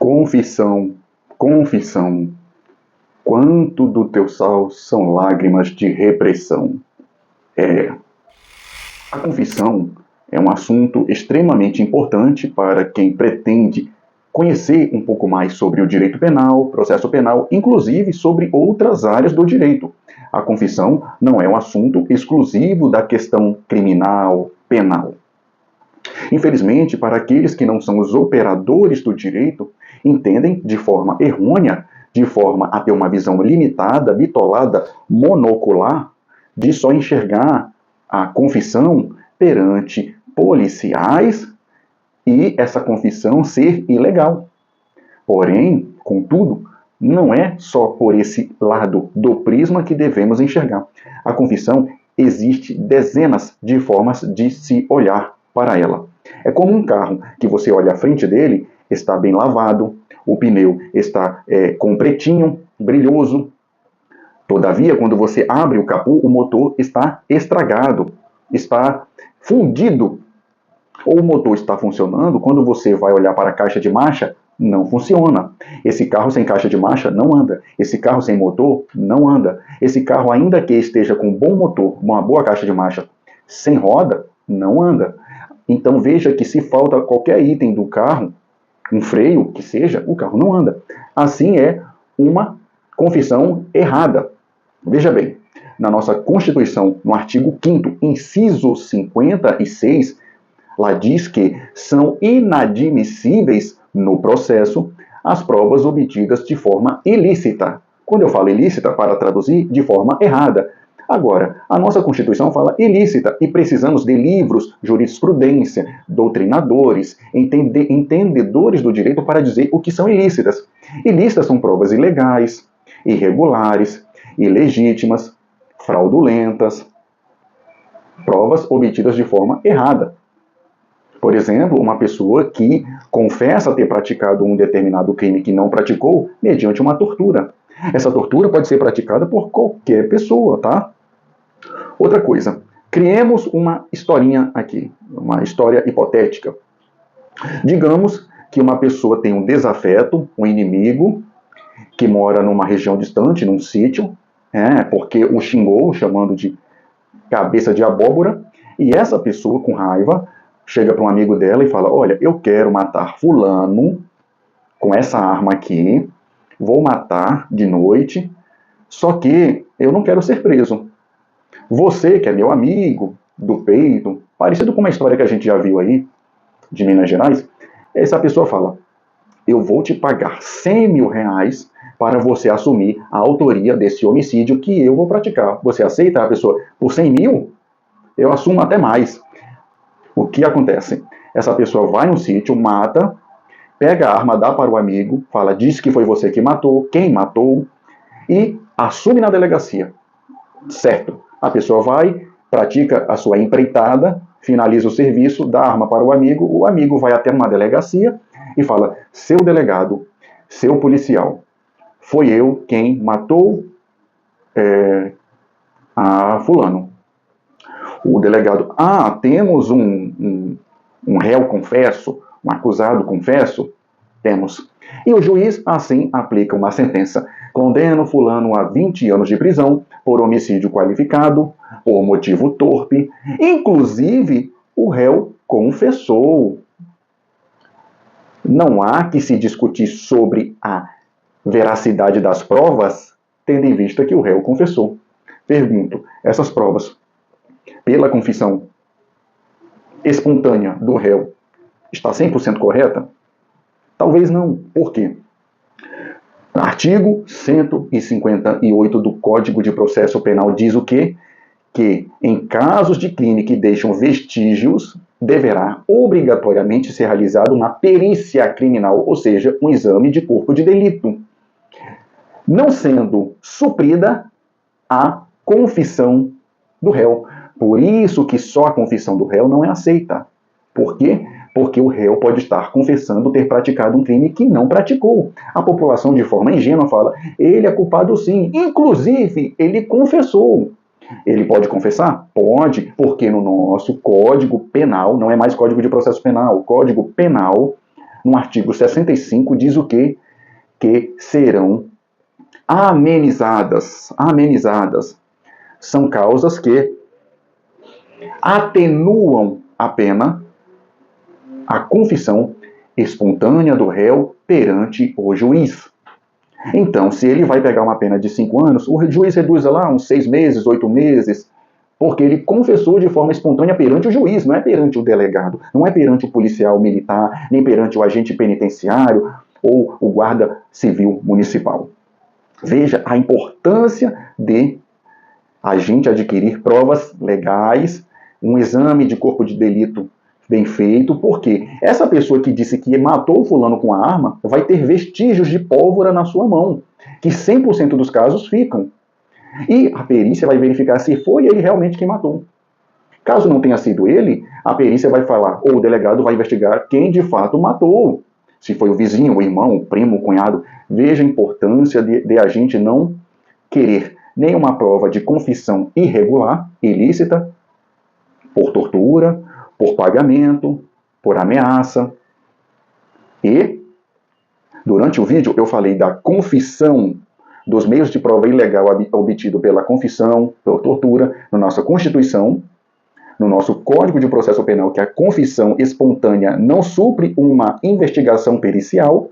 Confissão, confissão, quanto do teu sal são lágrimas de repressão. A confissão é um assunto extremamente importante para quem pretende conhecer um pouco mais sobre o direito penal, processo penal, inclusive sobre outras áreas do direito. A confissão não é um assunto exclusivo da questão criminal, penal. Infelizmente, para aqueles que não são os operadores do direito, entendem de forma errônea, de forma a ter uma visão limitada, bitolada, monocular, de só enxergar a confissão perante policiais e essa confissão ser ilegal. Porém, contudo, não é só por esse lado do prisma que devemos enxergar. A confissão existe dezenas de formas de se olhar para ela. É como um carro que você olha à frente dele, está bem lavado, o pneu está com um pretinho, brilhoso. Todavia, quando você abre o capô, o motor está estragado, está fundido. Ou o motor está funcionando, quando você vai olhar para a caixa de marcha, não funciona. Esse carro sem caixa de marcha não anda. Esse carro sem motor não anda. Esse carro, ainda que esteja com um bom motor, uma boa caixa de marcha, sem roda, não anda. Então veja que se falta qualquer item do carro, um freio que seja, o carro não anda. Assim é uma confissão errada. Veja bem, na nossa Constituição, no artigo 5º, inciso 56, lá diz que são inadmissíveis no processo as provas obtidas de forma ilícita. Quando eu falo ilícita, para traduzir, de forma errada. Agora, a nossa Constituição fala ilícita e precisamos de livros, jurisprudência, doutrinadores, entendedores do direito para dizer o que são ilícitas. Ilícitas são provas ilegais, irregulares, ilegítimas, fraudulentas, provas obtidas de forma errada. Por exemplo, uma pessoa que confessa ter praticado um determinado crime que não praticou mediante uma tortura. Essa tortura pode ser praticada por qualquer pessoa, tá? Outra coisa, criemos uma historinha aqui, uma história hipotética. Digamos que uma pessoa tem um desafeto, um inimigo, que mora numa região distante, num sítio, porque o xingou, chamando de cabeça de abóbora, e essa pessoa, com raiva, chega para um amigo dela e fala: olha, eu quero matar fulano com essa arma aqui, vou matar de noite, só que eu não quero ser preso. Você, que é meu amigo do peito, parecido com uma história que a gente já viu aí, de Minas Gerais, essa pessoa fala: eu vou te pagar 100 mil reais para você assumir a autoria desse homicídio que eu vou praticar. Você aceita? A pessoa: por 100 mil? Eu assumo até mais. O que acontece? Essa pessoa vai no sítio, mata, pega a arma, dá para o amigo, fala: diz que foi você que matou, quem matou, e assume na delegacia. Certo. A pessoa vai, pratica a sua empreitada, finaliza o serviço, dá a arma para o amigo vai até uma delegacia e fala: seu delegado, seu policial, foi eu quem matou a fulano. O delegado: temos um réu confesso, um acusado confesso? Temos. E o juiz, assim, aplica uma sentença. Condena o fulano a 20 anos de prisão por homicídio qualificado, por motivo torpe. Inclusive, o réu confessou. Não há que se discutir sobre a veracidade das provas, tendo em vista que o réu confessou. Pergunto: essas provas, pela confissão espontânea do réu, está 100% correta? Talvez não. Por quê? Artigo 158 do Código de Processo Penal diz o quê? Que em casos de crime que deixam vestígios, deverá obrigatoriamente ser realizado uma perícia criminal, ou seja, um exame de corpo de delito, não sendo suprida a confissão do réu. Por isso que só a confissão do réu não é aceita. Por quê? Porque o réu pode estar confessando ter praticado um crime que não praticou. A população, de forma ingênua, fala: ele é culpado sim, inclusive ele confessou. Ele pode confessar? Pode, porque no nosso Código Penal, não é mais Código de Processo Penal, o Código Penal no artigo 65, diz o quê? Que serão amenizadas. Amenizadas são causas que atenuam a pena, a confissão espontânea do réu perante o juiz. Então, se ele vai pegar uma pena de 5 anos, o juiz reduz lá uns 6 meses, 8 meses, porque ele confessou de forma espontânea perante o juiz, não é perante o delegado, não é perante o policial militar, nem perante o agente penitenciário ou o guarda civil municipal. Veja a importância de a gente adquirir provas legais, um exame de corpo de delito bem feito, porque essa pessoa que disse que matou o fulano com a arma vai ter vestígios de pólvora na sua mão, que 100% dos casos ficam. E a perícia vai verificar se foi ele realmente quem matou. Caso não tenha sido ele, a perícia vai falar, ou o delegado vai investigar quem de fato matou. Se foi o vizinho, o irmão, o primo, o cunhado. Veja a importância de a gente não querer nenhuma prova de confissão irregular, ilícita, por tortura, por pagamento, por ameaça. E, durante o vídeo, eu falei da confissão, dos meios de prova ilegal obtido pela confissão, pela tortura, na nossa Constituição, no nosso Código de Processo Penal, que a confissão espontânea não supre uma investigação pericial,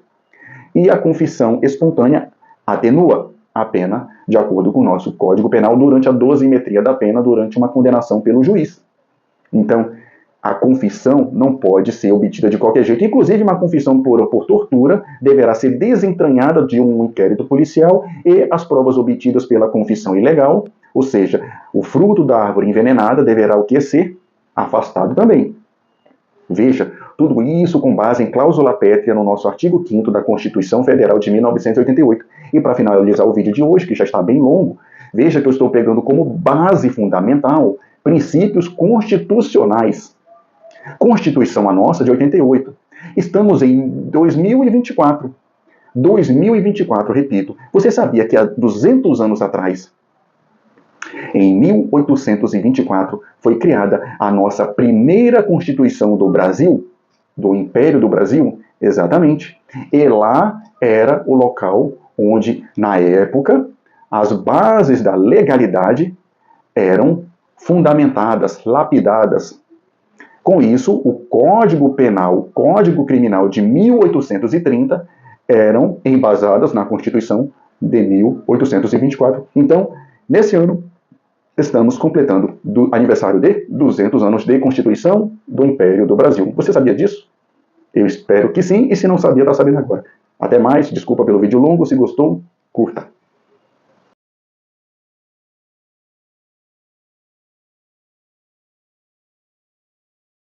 e a confissão espontânea atenua a pena, de acordo com o nosso Código Penal, durante a dosimetria da pena, durante uma condenação pelo juiz. Então, a confissão não pode ser obtida de qualquer jeito. Inclusive, uma confissão por tortura deverá ser desentranhada de um inquérito policial e as provas obtidas pela confissão ilegal, ou seja, o fruto da árvore envenenada deverá o que ser afastado também. Veja, tudo isso com base em cláusula pétrea no nosso artigo 5º da Constituição Federal de 1988. E para finalizar o vídeo de hoje, que já está bem longo, veja que eu estou pegando como base fundamental princípios constitucionais. Constituição a nossa de 88. Estamos em 2024. 2024, repito. Você sabia que há 200 anos atrás, em 1824, foi criada a nossa primeira Constituição do Brasil, do Império do Brasil? Exatamente. E lá era o local onde, na época, as bases da legalidade eram fundamentadas, lapidadas. Com isso, o Código Penal, o Código Criminal de 1830 eram embasadas na Constituição de 1824. Então, nesse ano, estamos completando o aniversário de 200 anos de Constituição do Império do Brasil. Você sabia disso? Eu espero que sim, e se não sabia, está sabendo agora. Até mais, desculpa pelo vídeo longo, se gostou, curta.